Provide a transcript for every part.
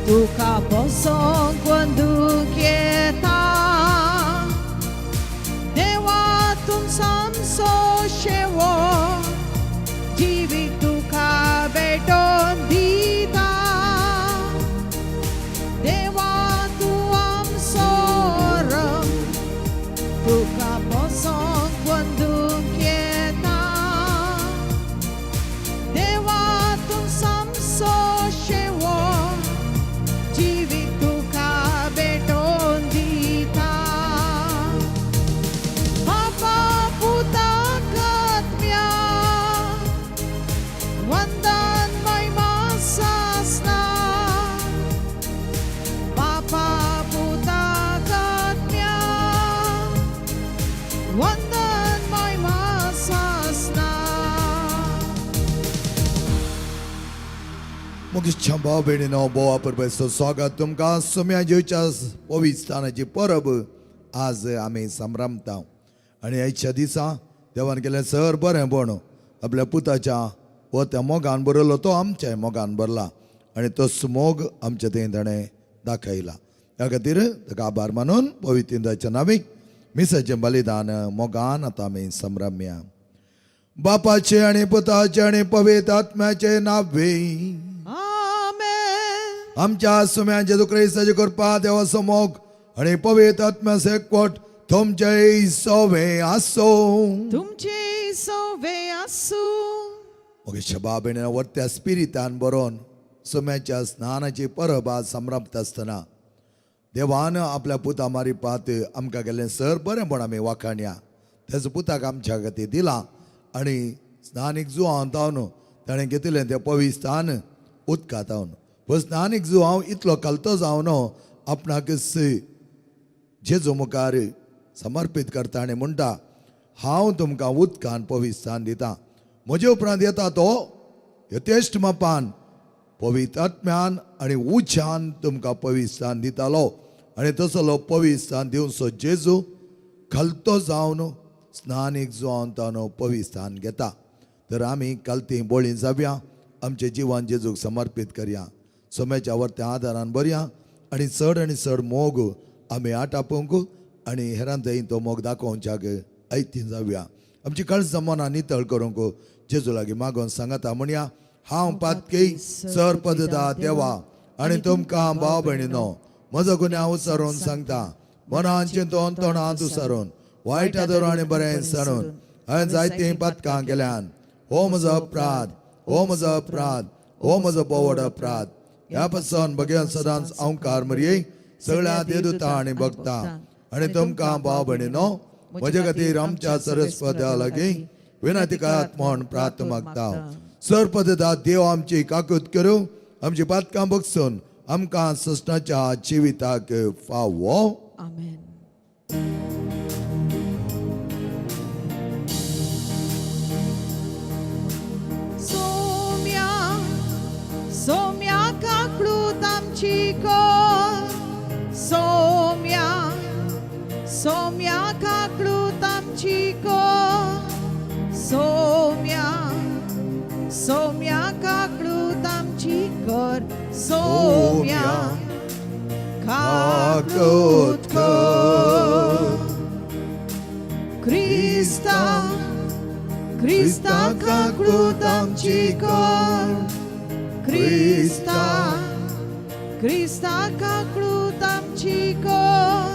tuka posong quando quieta dewa tum samso shewo jivi tuka beton dita dewa tu am soram tuka posong quando quieta dewa tum samso shewo jivi tuka beton dita papa puta katmya wandan may masasna papa puta katmya wandan may masasna मुगिच्छा भाव बहिणीनो बोवा परमेश्वर स्वागत तुमका सोम्याजीच्या पवित्राची परब आज आम्ही संभ्रमता आणि आजच्या दिसा देवान केले सर बरें पण आपल्या पुताच्या व त्या मोगान बरयलो तो आमच्या मोगान बरला आणि तो मोग आमच्या थंय ताणें दाखयला त्या खातीर ताका आभार मानून पवित्राच्या नावी मिसाचें बलिदान मोगान आतां आमी संभ्रम्या बापाचे आणि पुताचे आणि पवित्र आत्म्याचे नावे Amen. आमच्या सुम्या जेजू ख्रिस्ताची कृपा देवाचो मोग आणि पवित्र आत्म्याचो एकवट तुमचे सोवे आसो तुमचे सोवे आसू मग शबा बेन वरत्या स्पिरितान बरोवन सुम्याच्या स्नानाची परब आज संभ्रमत आसतना देवान आपल्या पुता मारिपात आमकां गेल्लें सर बरेंपण आमी वाखाणया तेजो पुताक आमच्या खातीर दिला आणि स्नानीक जुवांव तावन ताणें घेतिल्लें तें पवित्र स्थान उदकांत तावन पण स्नानीक जुवांव इतलो कलतो जावन आपणाक जेजू मुखार समर्पित करता आनी म्हणटा हांव तुमकां उदकान पवित्र स्थान दितां म्हजे उपरांत येता तो यथेश्ट मापान पवित्र आत्म्यान आनी उज्यान तुमकां पवित्र स्थान दितालो आनी तसलो पवित्र स्थान दिवचो जेजू कलतो जावन स्नानीक जुवांव तावन पवित्र स्थान घेता तर आमी कलती बोळी जावया आमचें जिवन जेजूक समर्पीत करया सोम्याच्या वरत्या आदारान बरया आनी चड मोग आमी आटापूंक आनी हेरां थंय तो मोग दाखोवच्याक ऐतीं जावया आमची कळस मनां नितळ करूंक जेजू लागीं मागोवन सांगता म्हणया हांव पातकी सर पदता देवा आनी तुमकां भाव भयणीनो म्हजो गुन्यांव उसारून सांगता मनान चिंतून तोंडांत उसारून वायट धरून आनी बरें सारून हांवें जायतीं पातकां केल्यान हो म्हजो अपराध हो म्हजो अपराध हो म्हजो बोवड अपराध ह्या पासून भगवान सदांच अवकार मरये सगळ्या देदूतां आनी भक्तां आनी तुमकां भाव भयणीनो म्हजे खातीर आमच्या सरस्वती देवा लागीं विनंतिकात म्हूण प्रार्थना मागता सरपदता देव आमची काकूत करूं आमची पातकां बगसून आमकां सस्ताच्या जिविताक फावो Amen. Somia kaklut amci kor Somia kaklut amci kor Somia kaklut amci kor Somia kaklut kor Krista kaklut amci kor Krista kaklut amci kor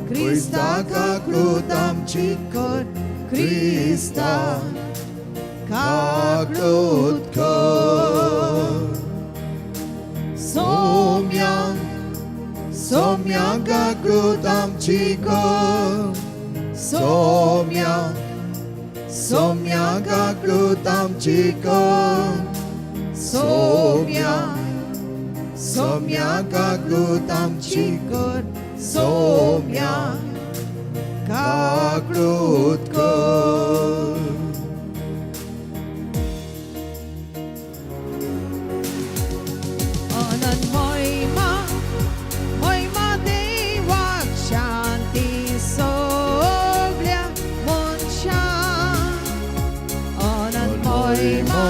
Krista kaklut amci kor Krista kaklut kor Somia kaklut amci kor Somia kaklut amci kor Somia kaklut amci kor Somia kaklut kor Anan moima dewak shanti soglia moncha Anan moima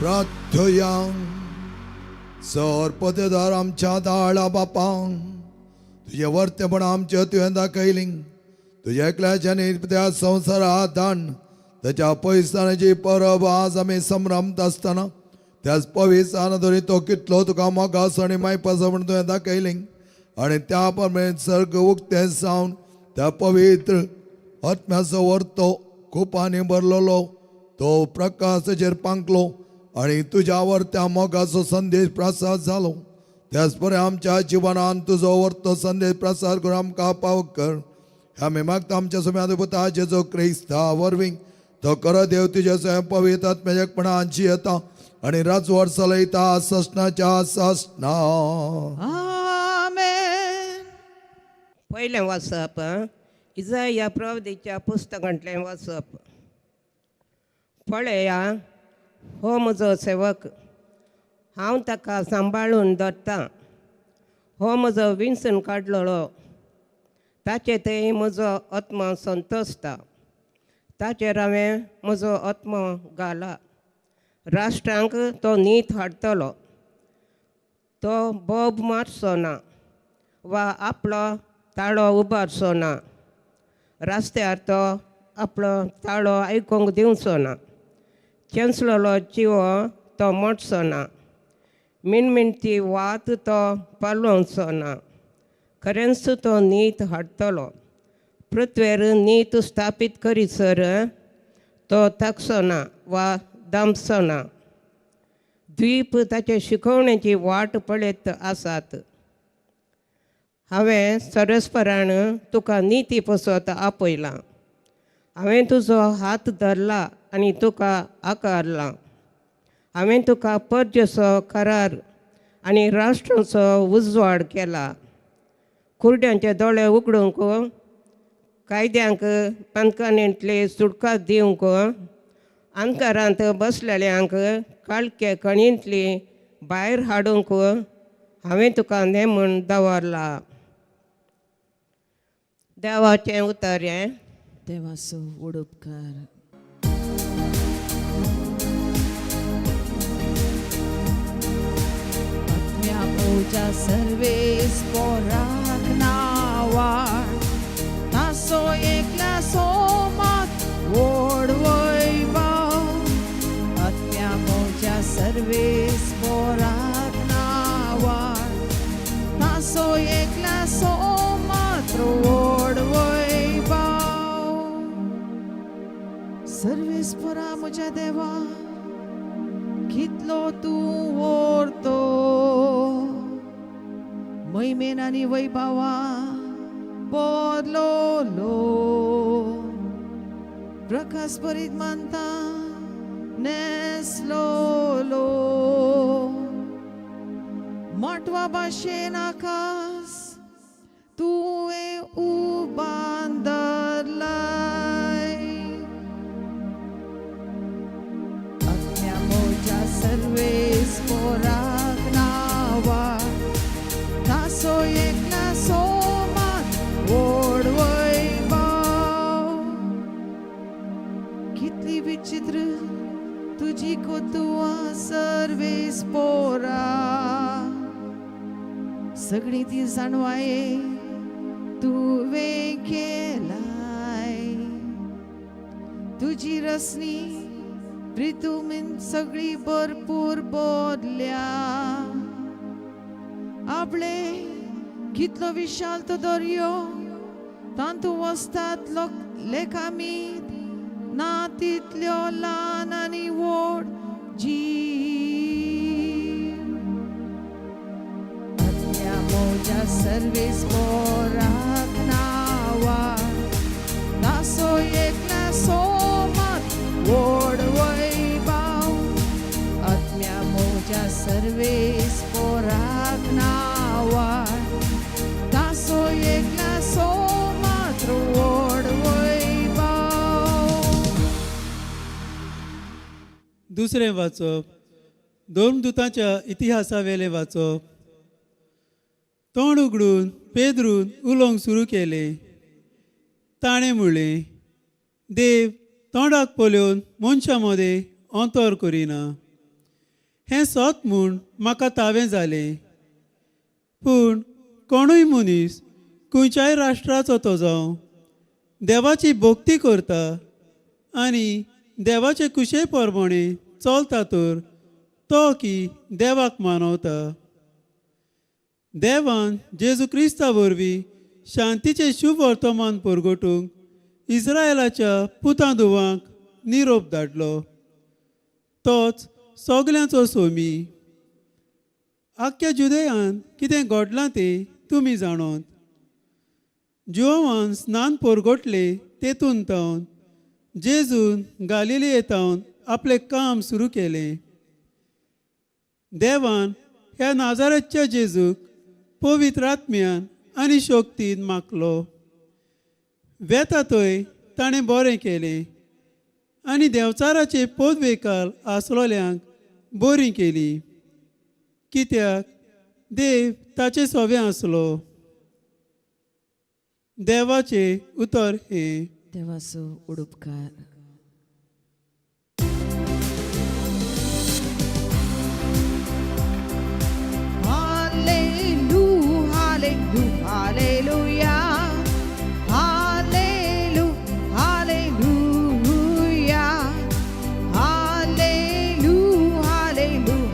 प्रार्थया सर्पतेदार आमच्या दाळा बापा तुझे वर्तेपण आमच्या तुवें दाखयली तुझ्या एकल्याच्या त्या संवसारात दान त्याच्या पयसानाची परब आज आमी संभ्रमत आसतना त्याच पवित्रान धरी तो कितलो तुका मोगास आनी मायपास म्हण तुवें दाखयली आनी त्या प्रमाणे सर्ग उक्ते जावन त्या पवित्र आत्म्याचो वर्तो खुपांनी भरलेलो तो प्रकाशाचेर पांकलो आनी तुज्या वर्त्या मोगाचो संदेश प्रसार जालो त्याच परे आमच्या जिवनांत तुजो वर्तो संदेश प्रसार करून आमकां पाव कर आमी मागता आमच्या सुम्यापुता जेजो क्रिस्ता वरवीं तो कर देव तुजे स्वयं पवित्र आत्म्याच्या एकपणाची येता आनी राजवट चलयता ससनाच्या ससना आमेन. पयलें वाचप इजाया प्रवदीच्या पुस्तकांतलें वाचप. पळया हो म्हजो सेवक हांव ताका सांबाळून दवरतां हो म्हजो विंचून काडलेलो ताचे थंय म्हजो आत्मा संतोसता ताचेर हांवें म्हजो आत्मा घाला. राष्ट्रांक तो नीत हाडटलो तो बोब मारचो ना वा आपलो ताळो उबारचो ना रस्त्यार तो आपलो ताळो आयकूंक दिवचो ना चेंचलेलो चिवो तो मोडचो ना मिणमिणती वात तो पालोवचो ना खरेंच तो नीत हाडटलो पृथ्वेर नीत स्थापीत करीसर तो थाकचो ना वा दामचो ना द्वीप ताचे शिकवण्याची वाट पळयत आसात. हांवें सरस्परान तुका निती पसत आपयलां हांवें तुजो हात धरला आनी तुका आकारलां हांवें तुका पर्जसो करार आनी राष्ट्राचो उजवाड केला. कुरड्यांचे दोळे उगडूंक कायद्यांक पानकानेंतले सुटका दिवंक अंकारांत बसलेल्यांक काळके कणींतली भायर हाडूंक हांवें तुका नेमून दवरला. देवाचें उतरें. देवाचो उडोवपकार. आत्म्या पूजा सर्वेस पोराक नावाड तासो एकल्या सोमात व्हड वैभव आत्म्या पूजा सर्वेस पोराक नावाड तासो एकल्या सोमात व्हड वैभव सर्वेस पोरा म्हज्या देवा कितलो तूं व्हरतो मैमेन आनी वैभवा बदलोलो प्रकाश बरीत मानता नेसलोलो मोटवा भाशेन आकाश तुवें उबान धरलाय आत्म्या मोज्या सर्वेस पोराक नावा तासो एकला सोमात व्हड वैभव कितली विचित्र तुजी कोतुआ सर्वेस पोरा सगळी ती जाणवाये तुवें केलाय तुजी रसनी प्रितुमीन सगळी भरपूर बोदल्या आपले कितलो विशाल तो दर्यो तांतू वस्तात लोक लेखामीत ना तितल्यो ल्हान आनी व्हड जीव आत्म्या मोज्या सर्वेस पोराक नावा तासो एकल्या सोमात व्हड वैभव आत्म्या मोज्या सर्वेस पोराक नावा तासो एकल्या सोमात व्हड वैभव. दुसरें वाचप दोन दुतांच्या इतिहासा वेले वाचप. तोंड उगडून पेद्रून उलोवंक सुरू केलें. ताणें म्हणलें देव तोंडाक पोलेवन मनशा मदें अंतर करिना हें सोत म्हूण म्हाका तावें जालें. पूण कोणूय मनीस खंयच्याय राष्ट्राचो तो जावं देवाची भक्ती करता आनी देवाचे कुशे प्रमाणे चलता तर तो की देवाक मानवता. देवान जेजू क्रिस्ता वरवीं शांतीचें शुभ वर्तमान परगटूंक इस्रायलाच्या पुतां धुवांक निरोप धाडलो. तोच सगल्यांचो सोमी. आख्ख्या जुदेयान कितें घडलां तें तुमी जाणोत. जुवान स्नान परगटले तेतून तावन जेजून गालिले तावन आपलें काम सुरू केलें. देवान ह्या नाजारेतच्या जेजूक पवित्र आत्म्यान आनी शक्तीन मागलो. वेता थंय ताणें बरें केलें आनी देवचाराचे पदवेकाल आसलोल्यांक बरी केली, कित्याक देव ताचे सोबे आसलो. देवाचे उतर हें. देवाचो उडुपकार. Hallelujah, hallelujah, hallelujah, hallelujah, hallelujah,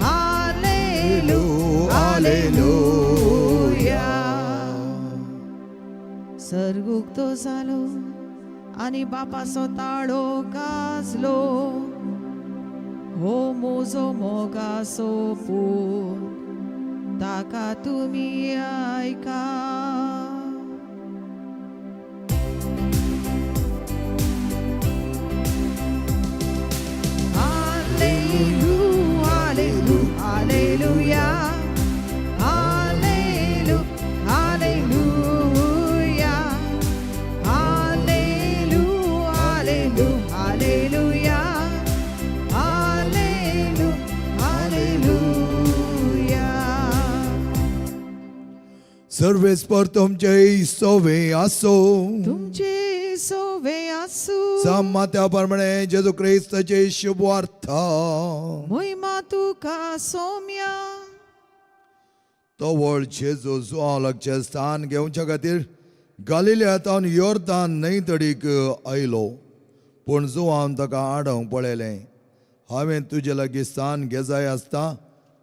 hallelujah, hallelujah. सर्ग उक्तो जालो आनी बापाचो ताळो गाजलो. हो मोजो मोगाचो पूत ताका तुमी ऐका. Hallelujah, hallelujah, hallelujah, hallelujah, hallelujah, hallelujah, hallelujah, hallelujah. सर्वेस्पर तुमचे सोवे आसो. तुमचे सोवे आसू. सामात्या प्रमाणे जेजू ख्रिस्ताचे शुभवार्थ. महिमा तुका सौम्या. तो व्हड जेजू जुआवलाचे स्थान घेवच्या खातीर गालिल्यांतावन योर्दान न्हंयतडीक आयलो. पूण जुआवन ताका आडोवंक पळयलें. हांवें तुजे लागीं स्थान घे जाय आसता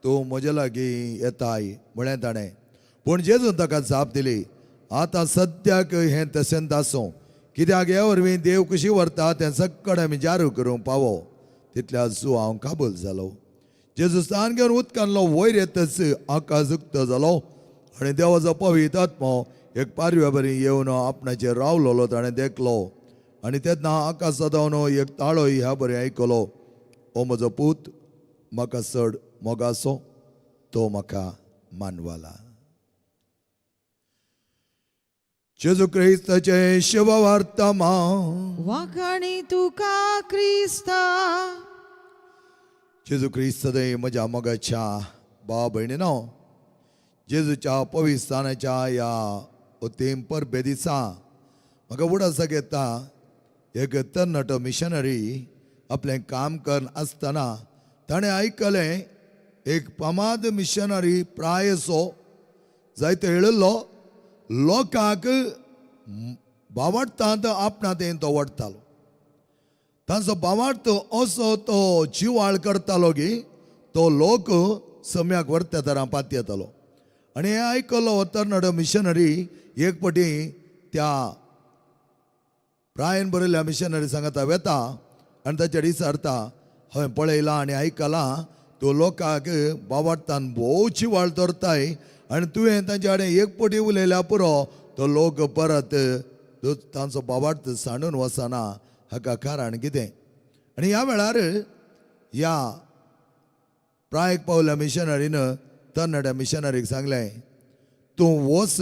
तूं म्हजे लागीं येताय म्हळें ताणें. पूण जेजून ताका जाप दिली, आतां सद्याक हें तशेंच आसूं, कित्याक हे वरवीं देव कशी व्हरता तें सक्कड आमी जारू करूंक पावो. तितल्या जुआव काबूल जालो. जेजू स्थान घेवन उदकांतलो वयर येतच आकाश उक्तो जालो आनी देवाचो पवित्र आत्मो एक पारव्या बरी येवन आपणाचेर रावलोलो ताणें देखलो. आनी तेन्ना आकाशांतल्यान एक ताळो ह्या बरें आयकलो. ओ म्हजो पूत म्हाका चड मोगाचो, तो म्हाका मानवाला. जेजू क्रिस्ताचे शुभवार्तामान. वाखाणी तुका क्रिस्ता. जेजू क्रिस्त म्हज्या मोगाच्या भाव भयणीनो, जेजूच्या पवित्र स्थानाच्या ह्या अतीम परबे दिसा म्हाका उडासाक येता एक तरणाटो मिशनरी आपलें काम करन आसतना ताणें आयकलें एक फामाद मिशनरी प्रायसो जायतो येळिल्लो लोकांक भावार्थांत आपणांत तो वडतालो. तांचो भावार्थ असो तो जिवाळ करतालो की तो लोक सम्याक व्हरता तरां पातयेतालो. आनी हें आयकलो तरणाटो मिशनरी एक पटी त्या प्रायन बरयल्ल्या मिशनरी सांगता वेता आनी ताचेर विचारता, हांवें पळयलां आनी आयकलां तूं लोकांक भावार्थान भोव जिवाळ धरताय आनी तुवें तांचे कडेन एक पटी उलयल्या पुरो तो लोक परत तांचो भावार्थ सांडून वचना. हाका कारण कितें? आनी ह्या वेळार ह्या प्रायक पावल्या मिशनरीन तरणाट्या मिशनरीक सांगलें, तूं वच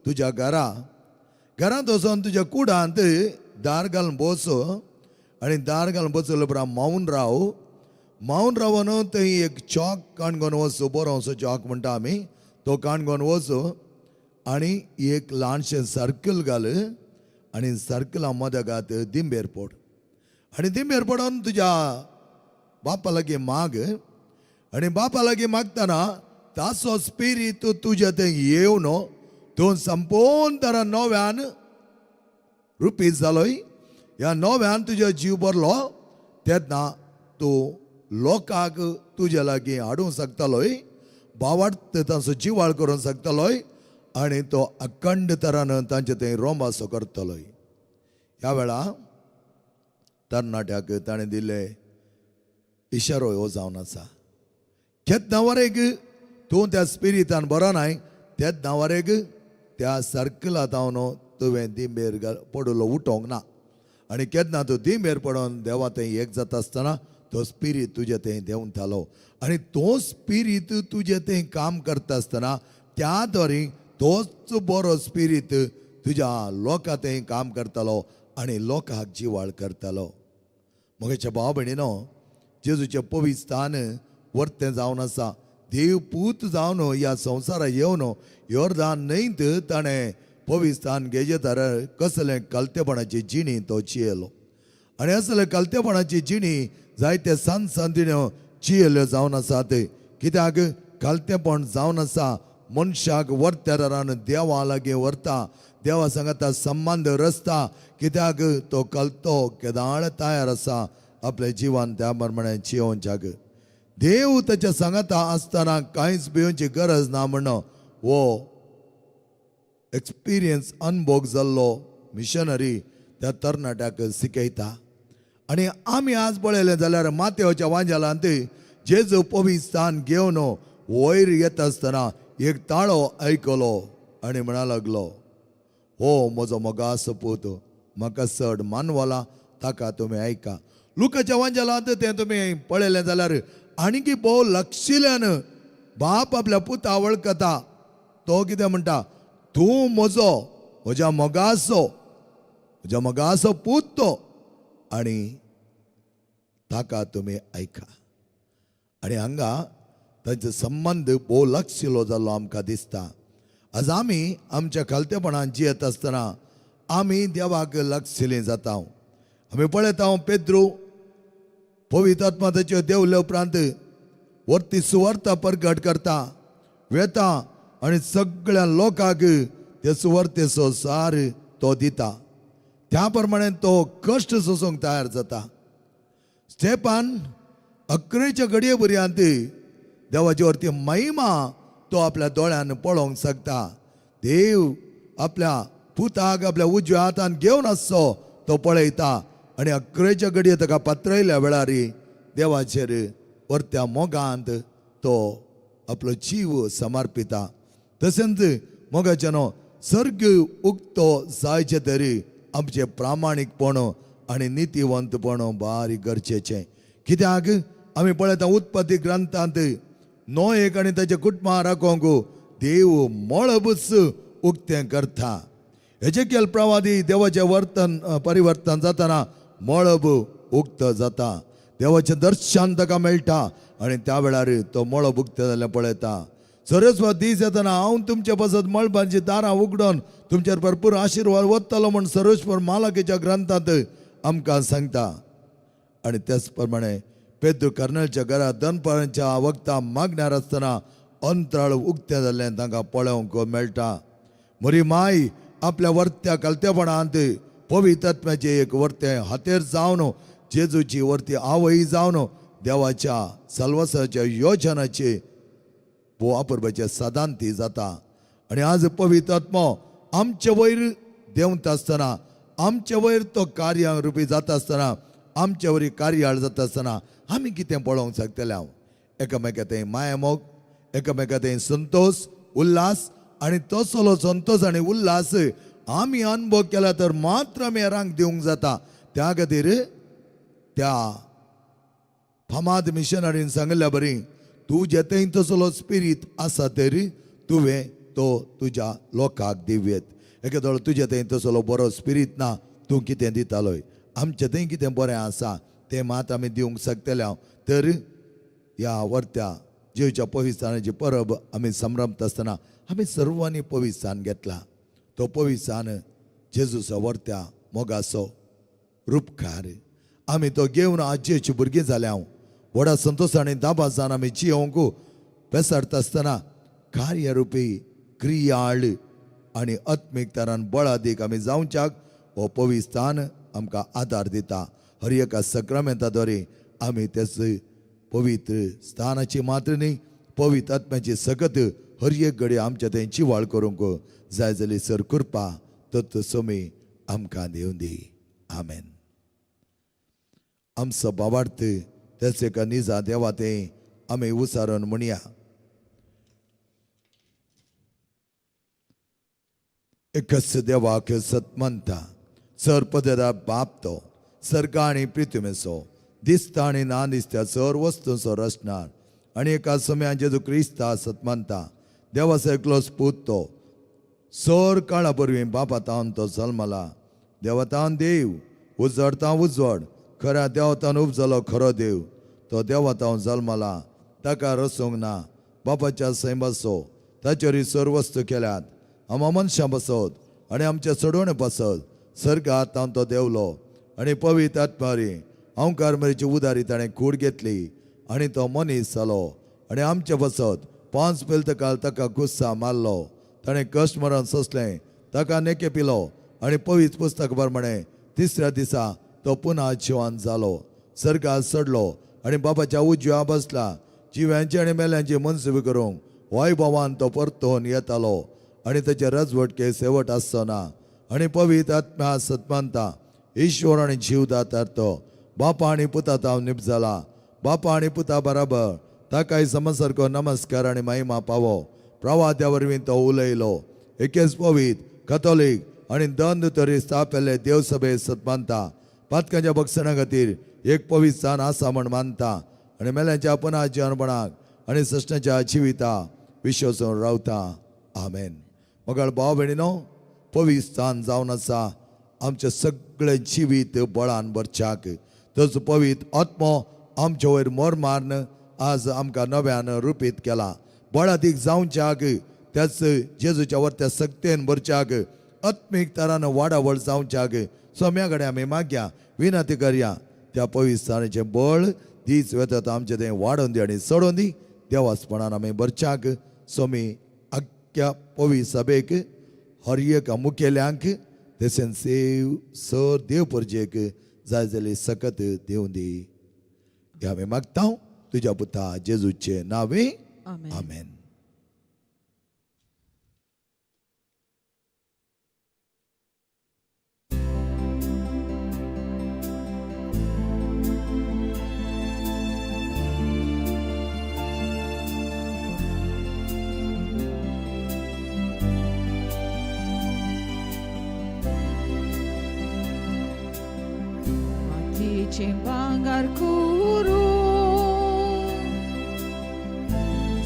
तुज्या घरांत वचून तुज्या कुडांत दार घालून बस आनी दार घालून बसले उपरांत मावून रावन थंय एक चॉक काणकोन वच, बरो असो चॉक म्हणटा आमी, तो काणकोन वच आनी एक ल्हानशें सर्कल घाल आनी सर्कला मदगात दिंबेर पड आनी दिंबेर पडोन तुज्या बापा लागी माग आणि बापा लागी मागतना तासो स्पिरीत तुझ्या ते येवन तूं संपूर्ण तरा नव्यान रुपीत जालोय ह्या नव्यान तुझो जीव भरलो तेन्ना तूं लोकांक तुज्या लागीं हाडूंक शकतलोय भावार्थ तांचो जिवाळ करूंक शकतलोय आनी तो अखंड तरान तांचे थंय रोमासो करतलोय. ह्या वेळा तरणाट्याक ताणें दिले इशारो हो जावन आसा. केन्ना वरेक तूं त्या स्पिरितान बरो नाय तेन्ना वरेक त्या सर्कलांत हांव तुवें दिंबेर पडलो उठोंक ना आनी केन्ना तूं दिंबेर पडोन देवा थंय एक जाता आसतना तो स्पिरीट तुजे थंय देंवन थालो आनी तो स्पिरीट तुजे थंय काम करता आसतना त्या दरी तोच बरो स्पिरीट तुज्या लोकां थंय काम करतालो आनी लोकांक जिवाळ करतालो. म्हज्या भाव भयणीनो जेजूचें पवित्र स्थान वर्तें जावन आसा. देव पूत जावन ह्या संवसारात येवन योर्दान न्हंयत ताणें पवित्र स्थान घेजे तर कसलें कलतेपणाची जिणी तो चियेलो आनी असले कलतेपणाची जिणी जायते संदिण्यो चियेल्यो जावन आसात. कित्याक कलतेपण जावन आसा मनशाक वर्त्या दरान देवा लागीं व्हरता देवा सांगता संबंध रचता कित्याक तो कलतो केदाळ तयार आसा आपल्या जिवान त्या प्रमाणे जियोवच्याक. देव ताच्या सांगता आसतना कांयच भिवची गरज ना म्हणून वो एक्सपिरियन्स अनुभव जाल्लो मिशनरी त्या तरणाट्याक शिकयता. आनी आमी आज पळयलें जाल्यार मातेवाच्या वांजेलांत जेजू पवित्र स्थान घेवन वयर येता आसतना एक ताळो आयकलो आनी म्हणा लागलो हो म्हजो मोगासो पूत म्हाका चड मानवला ताका तुमी आयका. लुकाच्या वांजेलांत तें तुमी पळयलें जाल्यार आनीक भोव लक्षिल्यान बाप आपल्या पुता वळखता. तो कितें म्हणटा तूं म्हज्या मोगासो पूत तो आनी ताका तुमी आयका. आनी हांगा तांचो संबंध भोव लक्षिलो जाल्लो आमकां दिसता. आज आमी आमच्या खालतेपणान जियेत आसतना आमी देवाक लक्षिलीं जाता. आमी पळयता पेद्रू पवित्र आत्मा ताच्यो देवले उपरांत वर्ती सुवार्ता प्रकट करता वेता आनी सगळ्या लोकांक ते सुवार्तेचो सार तो दिता. त्या प्रमाणे तो कश्ट सोसूंक तयार जाता. स्टेपान 11च्या घडये पर्यंत देवाचे वरती महिमा तो आपल्या दोळ्यान पळोवंक शकता. देव आपल्या पुताक आपल्या उजव्या हातान घेवन आसचो तो पळयता आनी 11च्या घडये ताका पात्रयल्या वेळार देवाचेर वर्त्या मोगांत तो आपलो जीव समर्पिता. तशेंच मोगाच्यानो सर्ग उक्तो जायचे तरी आमचे प्रामाणीकपण आनी नितीवंतपण बारीक गरजेचें. कित्याक आमी पळयता उत्पत्ती ग्रंथांत नोएक आनी ताच्या कुटुंबाक राखोंक देव मळबूच उक्तें करता. एजेकियल प्रवादी देवाचें परिवर्तन जातना मळब उक्त जाता. देवाचें दर्शन ताका मेळटा आनी त्या वेळार तो मळब उक्तें जाल्लें पळयता. सरस्वत दीस येतना हांव तुमचे पासत मळबांची दारां उगडोन तुमचेर भरपूर आशिर्वाद वतलो म्हूण सर्वेश्वर मालकीच्या ग्रंथांत आमकां सांगता. आनी त्याच प्रमाणे पेद्रू कर्नलच्या घरात दनपाराच्या वक्ता मागण्यार आसतना अंतराळ उक्तें जाल्लें तांकां पळोवंक मेळटा. म्हरी माय आपल्या वर्त्या कलतेपणांत पवित्र आत्म्याचें एक वर्तें हातेर जावन जेजूची वर्ती आवय जावन देवाच्या सल्वासाच्या योजनाची वापरपाचे सदांत ती जाता. आनी आज पवित्र आत्मो आमचे वयर देंवता आसतना आमचे वयर तो कार्य रुपी जाता आसतना आमचे वरी कार्याळ जाता आसतना आमी कितें पळोवंक शकतले. हांव एकामेका थंय माया मोग एकामेका थंय संतोष उल्हास आनी तसलो संतोष आनी उल्हास आमी अनुभव केला तर मात्र आमी हेरांक दिवंक जाता. त्या खातीर त्या फामाद मिशनरीन सांगल्या बरी तूं जेथंय तसलो स्पिरीट आसा तरी तुवें तो तुज्या लोकांक दिव्येत. एकेदो तुजे थंय तसलो बरो स्पिरीट ना तूं कितें दितालोय. आमचे थंय कितें बरें आसा तें मात आमी दिवंक शकतले. तर ह्या वर्त्या जेवच्या पवित्रानाची परब आमी संभ्रमता आसतना आमी सर्वांनी पवित्रान घेतला. तो पवित्रान जेजूचो वर्त्या मोगाचो रूपकार आमी तो घेवन आजयेची भुरगीं जाल्या. व्हडा संतोष आणि दाबाजान आमी जियोंक पेसाडता आसतना कार्यरुपी क्रियाळ आणि आत्मीक तरान बळ अदीक आमी जावच्याक हो पवित्र स्थान आमकां आदार दिता. हर एका सक्रामेंताद्वारे आमी तेच पवित्र स्थानाची मात्र न्ही पवित्र आत्म्याची सकत हर एक घडी आमच्या थंय चिवाळ करूंक जाय जाली सर कृपा तत् सोमी आमकां दिवन दी. आमेन. आमचो भावार्थ तेच एका निजा देवा ते आमी उसारण म्हणया. एकच देवाक सतमंता सर पदरा बापतो सर्गा आणि पृथ्वीमेचो दिसता आणि ना दिसत्या सर वस्तूंचो रचणार आणि एका समयान जेजू क्रिस्ता सतमंता देवाचो एकलो पूत तो सर काळा परवीं बापातावन तो जल्मला. देवतान देव उजवडता उजवड खऱ्या देवतान उपजलो खरो देव. तो देवतावन जल्मला ताका रसूंक ना. बापाच्या सैम बसो ताचेर सर वस्तू केल्यात. आम मनशां बसत आणि आमचे चडवणे बसत सर्गात तावन तो देवलो आणि पवित्र आत्मारी अवकार मेरेची उदारी ताणें कूड घेतली आणि तो मनीस जालो आणि आमचे बसत 5 काळ ताका गुस्सा मारलो. ताणें कश्ट मरण सोंसलें ताका नेके पिलो आणि पवित्र पुस्तक प्रमाणे तिसऱ्या दिसा तो पुन्हा जिवान जालो. सर्गात चडलो आणि बापाच्या उजव्या बसला. जिव्यांची आणि मेल्यांची मनसुबी करूंक वैभवान तो परतून येतालो आणि त्याचे रजवटके शेवट आसना. आणि पवित्र आत्म्या सतमंता ईश्वर आणि जीव दातार तो बापा आणि पुता ताव निप जाला. बापा आणि पुता बराबर ताकाय समसारको नमस्कार आणि महिमा पावो. प्रवाद्या वरवीं तो उलयलो. एकेच पवित्र कथोलीक आणि दंड तरी स्थापले देवसभे सतमंता पातकांच्या भक्षणा खातीर एक पवित्र स्थान आसा म्हण मानता आणि मेल्यांच्या पुन्हा जिवनपणाक आणि सृश्टेच्या जिविता विश्वासून रावता. आमेन. मगळ भाव भयणीनो पवित्र स्थान जावन आसा आमचे सगळे जिवीत बळान भरच्याक. तोच पवित्र आत्मो आमचे वयर मोर मारन आज आमकां नव्यान रुपीत केला. बळ अदीक जावच्याक त्याच जेजूच्या वर्त्या सक्तेन भरच्याक आत्मीक तरान वाडावळ जावच्याक सोम्या कडेन आमी मागया विनंती करया. त्या पवित्र स्थानाचें बळ दीस वेतात आमचे थंय वाडोवन दी आनी चडोवन दी. देवासपणान आमी भरच्याक सोमी आख्या पवित्र सभेक हर एक मुखेल्यांक तशेंच सेव सर देव परजेक जाय जाली सकत दिवन दी. हे आमी मागता तुज्या पुता जेजूचे नावे. आमेन. आमेन. मातीचे भांगार करून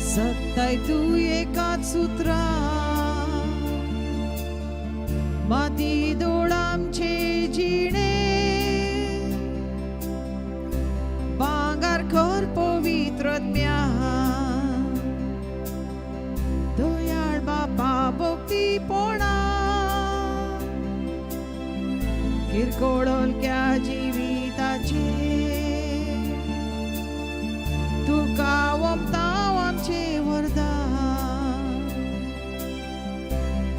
सत्ताय तू एकाच सूत्रा माती दोड आमचे जिणे भांगार कर पवित्रत्म्या दयाळ बापा भक्तीपणा किरकोळ हलक्या जिविताचे तुका वमताव आमचे वरदान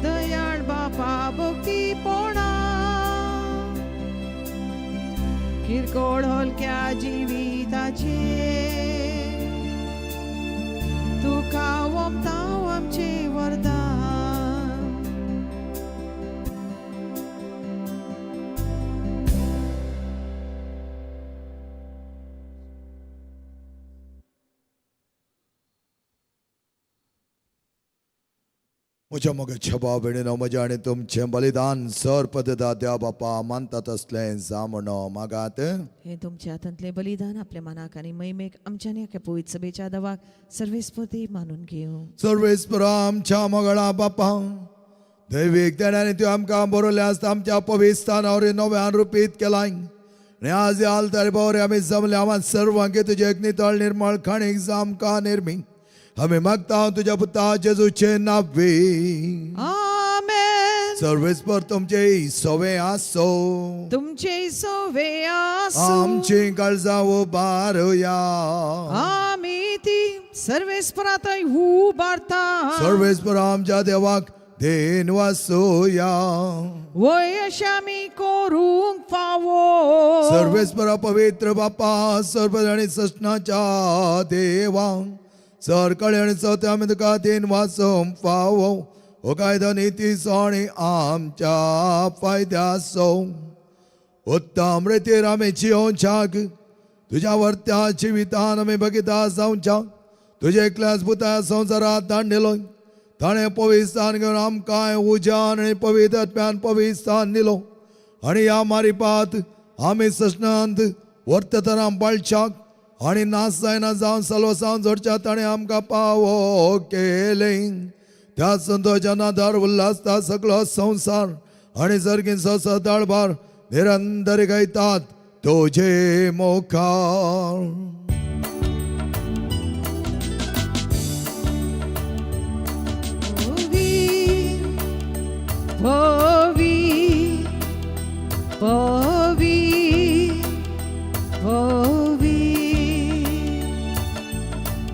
दयाळ बापा भक्तीपणा किरकोळ हलक्या जिविताचे तुका वमताव आमचे वरदान. म्हज्या मोगाच्या भाव भयणीनो म्हजें आनी तुमचें बलिदान सर पददा देवा बापा मानतात असलें जा म्हणो मागात. हे तुमच्या हातांतले बलिदान आपल्या मनाक आणि मैमेक आमच्यानी एका पवित्र सभेच्या दवाक सर्वेस्पती मानून घेऊ. सर्वेस्परा आमच्या मोगळा बापा दैवीक देण्याने तूं आमकां बरयलें आसता आमच्या पवित्र स्थानावर नव्यान रुपीत केलाय. आनी आज आलतार बावरे आमी जमले आम्हा सर्वांक तुजे एक नितळ निर्मळ खाणीक आमकां निर्मी आमी मागता तुज्या पुता जेजूचे नावे. आमेन. सर्वेस्पर तुमचे सवे आसो तुमचे सोवे आसो आमची काळजावो बारया आमी ती सर्वेस्परातय उबारता सर्वेस्पर आमच्या देवाक देन वासोया वयश आमी करूंक फावो सर्वेस्परा पवित्र बापा सर्व आणि सष्णाच्या देवा सरकळे आणि चौथ्या आमी तुका देन वासोम फावो हो कायदा नीती सोणी आमच्या फायद्यासो उत्तम रितीर आमी जियोंचाक तुझ्या वर्त्याची विधान आमी बघिता जावच्या तुझे एकल्याच पुता संवसारात धाडलेलो ताणे पवित्रान घेवन आमकां उजान आनी पवित्र आत्म्यान पवित्रान दिलो आनी ह्या मारिपात आमी सशनांत वर्ततना बाळच्याक आनी नास जायना जावन सलवसावन जोडच्या ताणें आमकां पावो केले त्या संतोच्या नादार उल्हासता सगळो संवसार आनी सर्गीन सदाळभार निरंतर गायतात तुझे मोखार Povi, povi, povi,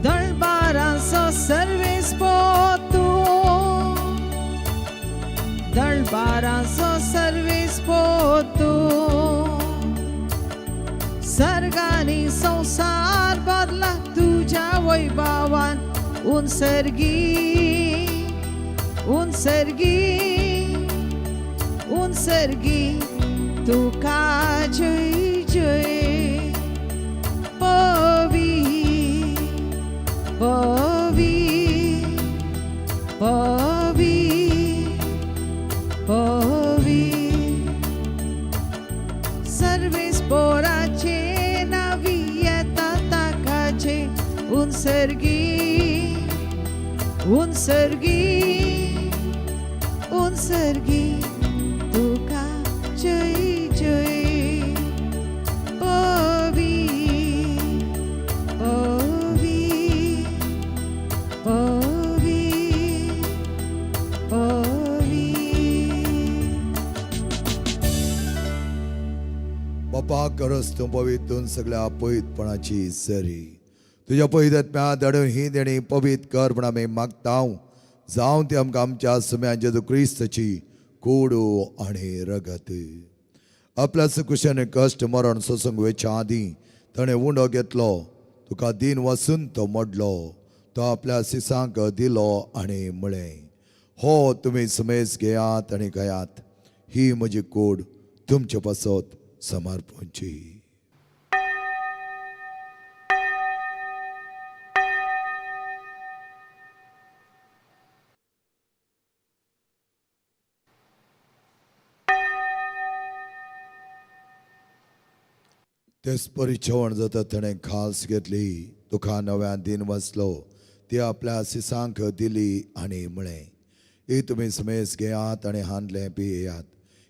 dălbaranso servis potu, dălbaranso servis potu, सर्गानी संसार बदला तुझ्या वैभवान उंसर्गी तुका जय जय पवी पवी पवी पवी सर्वेस पोराचे नावी येता ताकाचे उंसर्गी तुका जय जय पवी पवी पवी पवी बापा करस तूं पवितून सगळ्या पवितपणाची सरी तुझ्या पवित्रात्म्या दडून ही देणी पवित कर म्हण आमी मागता जावं ती आमकां आमच्या सुम्या जेजू क्रिस्ताची कोडो आनी रगत आपल्या कुशेन कश्ट मरण सोसूंक वेच्या आदीं ताणें उंडो घेतलो तुका दिन वसून तो मोडलो तो आपल्या सिसांक दिलो आनी म्हळें हो तुमी सुमेस घेयात आनी गयात ही म्हजी कोड तुमचे पासत समर्पणची तेच परिचवण जाता ताणें खास घेतली तुका नव्यान दिन वचलो ती आपल्या सिसांक दिली आनी म्हळें ही तुमी समेस घेयात आनी हांदलें पियेयात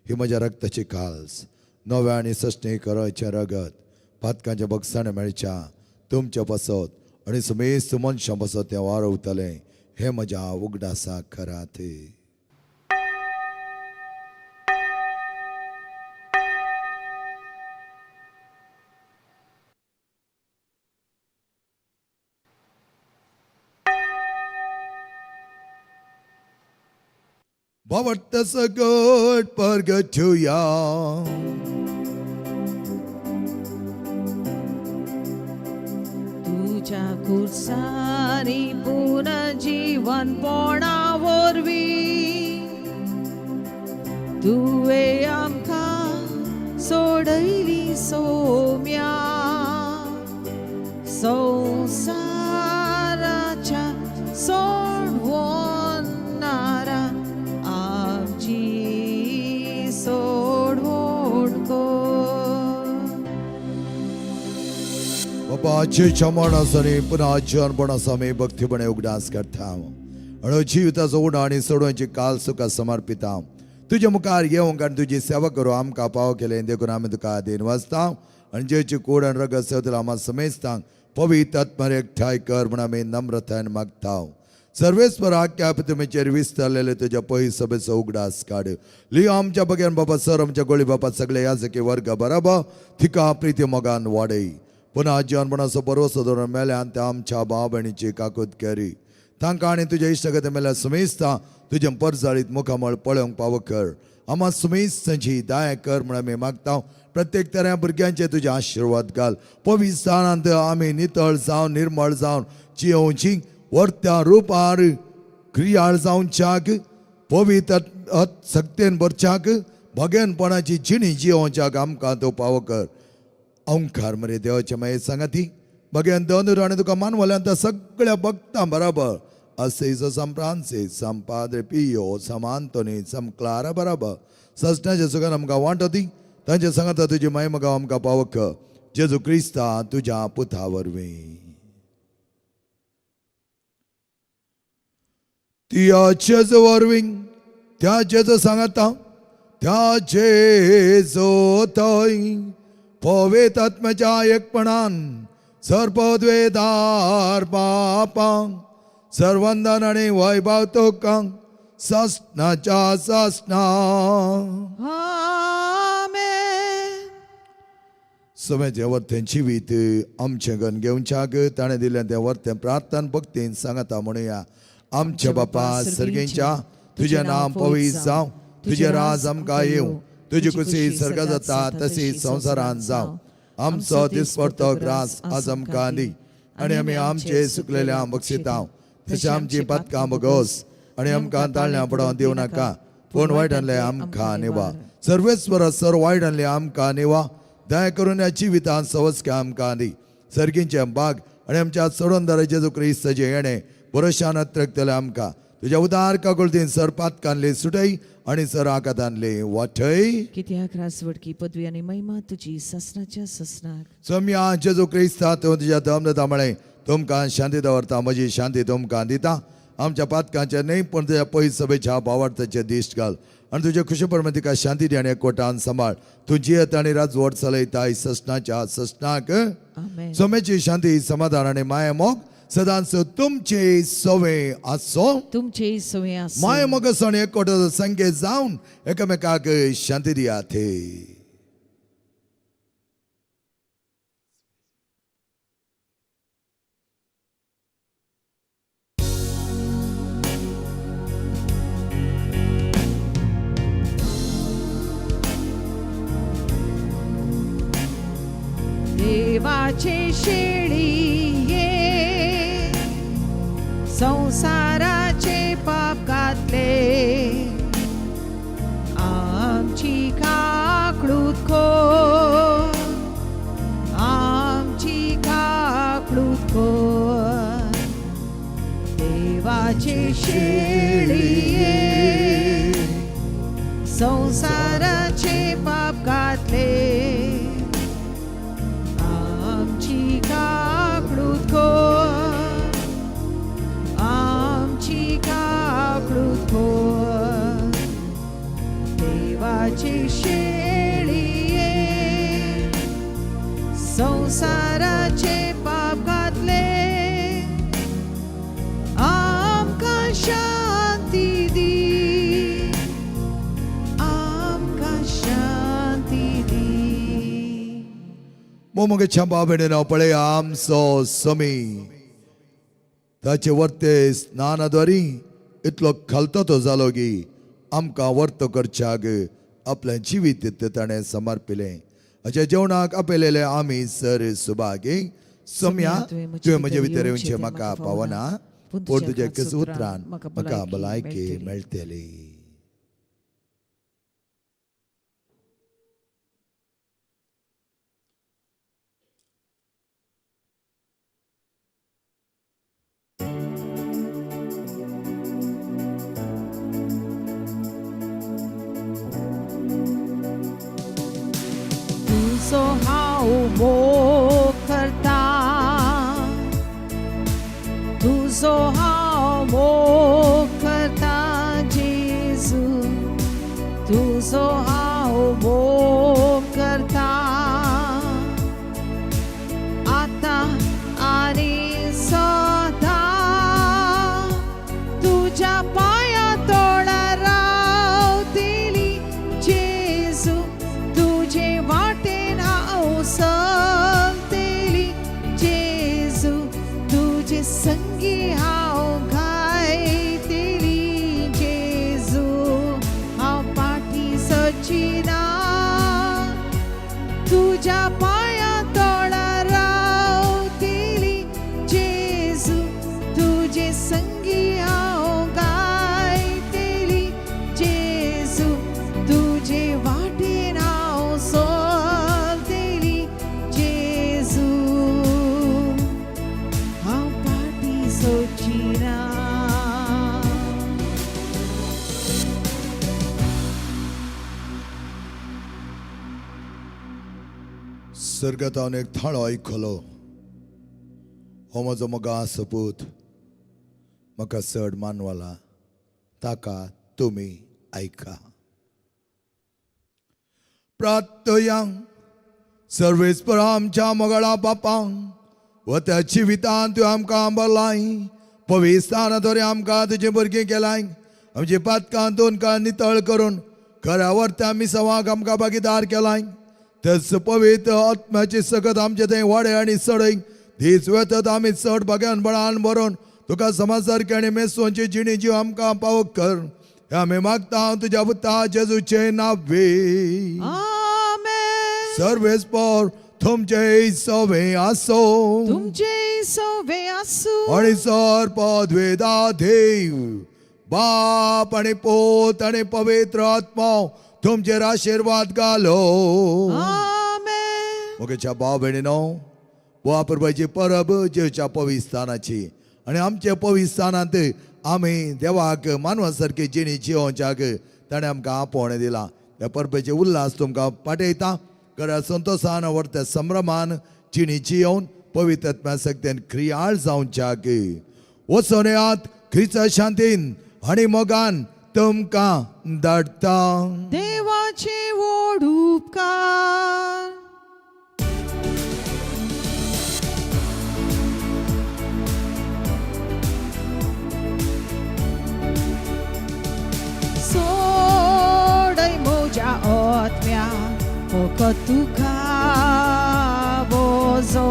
ही म्हज्या रक्ताची खास नव्या आनी सश्णे करचे रगत पातकांच्या बक्षान मेळच्या तुमच्या पासत आनी समेस मनशां पासत तें वारवतलें हें म्हज्या उगडासाक करात What does a good burger to ya? तुझ्या खुर्सानी पुन्हा जीवन पोणावरवी तुवे आमकां सोडयली सोम्या संसाराच्या सोडवोन नारा बापाचे चमणासनी पुन्हा जनपणासमी भक्तीपणे उगडास करता आणि जिविताचो उडा आणि सोडवांची काल सुका समर्पिता तुझ्या मुखार येवंक आनी तुजी सेवा करू आमकां पाव केले देखून आमी तुका दिन वाचता आनी जेची कूड आनी रगत सेवतला आम्हा समेस्तांक पवित्र आत्म्यार एकठांय कर म्हण आमी नम्रतायेन मागता सर्वेस्वर आख्या पितमेचेर विस्तारलेले तुझ्या पै सभेचो उगडास काड. लियो आमच्या बग्यान बाबा सर आमच्या गोळी बाबा सगळे याजकी वर्ग बराबर थिका प्रीती मोगान वाडय. पुन्हा जीवनपणाचो बरोसो धरून मेल्यान त्या आमच्या भाव भयणीची काकूत करी. तांकां आनी तुज्या इश्टगते मेल्या सुमेस्ता तुज्या परजाळीत मुखामळ पळोवंक फावो कर. आम्हा सुमेस्तांची दया कर म्हण आमी मागता. प्रत्येक तऱ्या भुरग्यांचे तुजे आशिर्वाद घाल. पवित्र स्थानांत आमी नितळ जावन निर्मळ जावन जियोवची वर्त्या रुपार क्रियाळ जावच्याक पवित्र सक्तेन भरच्याक भगेनपणाची जिणी जियोवच्याक आमकां तूं फावो कर. ओंकार मरे देवाचे माये सांगाती भगेन दोनूर आनी तुका मानवल्यांत सगळ्या भक्तां बराबर Asceso San Francis, San Padre Pio, San Anthony, San Clara बराबर सजनाचे सुखान आमकां वांटो दी. तांचे सांगाता तुजी महिमा आमकां पावक जेजू क्रिस्ता तुज्या पुता वरवीं. त्या जेजू वरवीं त्या जेजू सांगाता त्या जेजू थंय पवित्र आत्म्याच्या एकपणान सर्पद्वेदार बापांक सर्वंदन आणि वैभव तुका ससनाच्या ससना. आमेन. समेचे वर्तें जिवीत आमचे गण घेवच्याक ताणें दिलें तें वर्तें प्रार्थना भक्तीन सांगता म्हणुया. आमच्या बापा सर्गेच्या तुझें नाम पवित्र जावं. तुझें राज आमकां येवं. तुजी कुशी सर्गा जाता तशी संवसारांत जावं. आमचो दिसपडतो ग्रास आज आमकां दी आनी आमी आमचे सुकलेल्या बक्षितांव तशें आमची पदकां बगोस आनी आमकां ताळण्या पडोवन दिवं नाका पूण वायटांतले आमकां निवा. सर्वेस्वर सर वायटांतले आमकां निवा. दया करून ह्या जिवितांत सवस्के आमकां दी. सर्गींचे बाग आनी आमच्या सोडून जेजू क्रिस्ताचे येणे बरोशान अत्रकतले आमकां तुज्या उदार काकुळतीन सर पातकांतले सुटय आनी सर आकातांतले वाठय. कित्याक रासवडकी पदवी आनी महिमा तुजी ससनाच्या ससनाक. सोम्या जेजू क्रिस्ता तूं तुज्या दमनता मळे तुमकां शांती दवरता. म्हजी शांती तुमकां दिता. आमच्या पातकांचे न्हय पूण तुज्या पयस सभेच्या भावार्थाचे दिश्ट घाल आनी तुज्या खुशेपरमे तिका शांती दी आनी एकवटान सांबाळ. तूं जियेत आनी राजवट चलयता ससनाच्या ससनाक. आमेन. सोमेची शांती समाधान आनी माये मोग सदांच तुमचे सवे आसो. तुमचे सोय आसूं. माये मोग आनी एकवटाचो संख्ये जावन एकामेकाक शांती दियात. देवाचे शेळी ये संसाराचे पाप घातले आमची काकळूत खोर आमची काकळूत खोर. देवाचे शेळी ये संसाराचे पाप घातले आमची काकळूत खोर आमची काकळूत खोर. देवाची शेळी ये संसाराचे पाप घातले आमकां शांती दी आमकां शांती दी. मोमगे छापा भेटेन पळय आमचो समी ताचे वर्ते स्नानाद्वारी इतलो खालतो तो जालो की आमकां वर्त करच्याक आपलें जिवीत ताणें समर्पिलें. अशें जेवणाक आपयलेले आमी सर सुभागे सम्या तुवें म्हजे भितर येवचें म्हाका पावना पूण तुज्या कस उतरान म्हाका भलायकी मेळटली. तुझो हांव मोग करता तुझो हांव मोग करता जेजू तुझो हांव मोग करता आतां आनी सदां सर्गात हांवें एक थाळो आयकलो. हो म्हजो मोगा सपूत म्हाका चड मानवला, ताका तुमी ऐका. प्रार्थया सर्वेस्पर आमच्या मोगाळा बापांक व त्या जिवितांत तुवें आमकां भरलाय. पवित्र स्थानाद्वारे आमकां तुजें भुरगें केलाय. आमची पातकां तुमकां नितळ करून खऱ्या वर्त्या मिसवाक आमकां भागीदार केलाय. तेच पवित्र आत्म्याची सकत आमचे थंय वाडय आनी चडय. दीस वेतत आमी चड बग्यान बळान भरून तुका समासारकी आनी मेस्तवांची जिणी जीव आमकां पावक कर. हे आमी मागता तुज्या पुता जेजूचे नांवे. आमेन. सर्वेस्पर तुमचे सवे आसो. तुमचे सवे आसू. आणि सर पदवेदा देव बाप आणि पोत आणि पवित्र आत्मा तुमचेर आशीर्वाद घालो. आमेन. मोगेच्या भाव भयणीनो, वापरपाची परब जेवच्या पवित्र स्थानाची आणि आमच्या पवित्र स्थानांत आमी देवाक मानवा सारकी जिणी जिवोवच्याक ताणें आमकां आपोवणें दिलां. ह्या परबेचे उल्हास तुमकां पाठयता. खऱ्या संतोषान व्हरत्या संभ्रमान जिणी जियोवन पवित्र आत्म्या सक्तीन क्रियाळ जावच्याक वचून येयात. ख्रिस्ता शांतीन आनी मोगान तुमकां धाडटा. देवाचे व्हड उपकार. सोडय म्हज्या आत्म्या फकत तुका बोजो.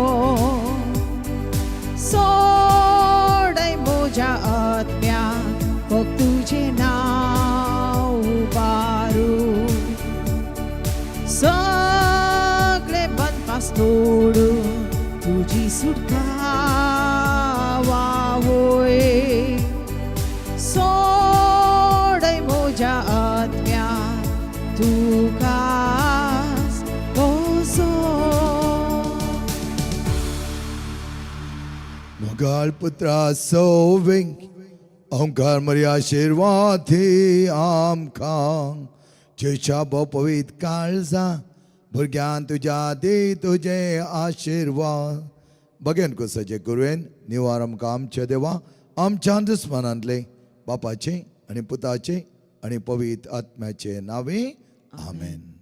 सोडय म्हज्या आत्म्या फक्त तुझे नाव उबारू. सगळे बंदपास तोडून तुझी सुटका व्हावोय. सोडय म्हज्या आत्म्या तुकाच बोजो. मोगाळ पुत्रा सोवेंक ओंकार मरी आशीर्वाद हे आमकां. जेच्या पवित्र काळजा भुरग्यां तुज्या दे तुजे आशीर्वाद. बगेन कसोचे कुरवेन निवार आमकां आमचे देवा आमच्या दुस्मानांतले बापाचे आनी पुताचे आनी पवित्र आत्म्याचे नावे. आमेन.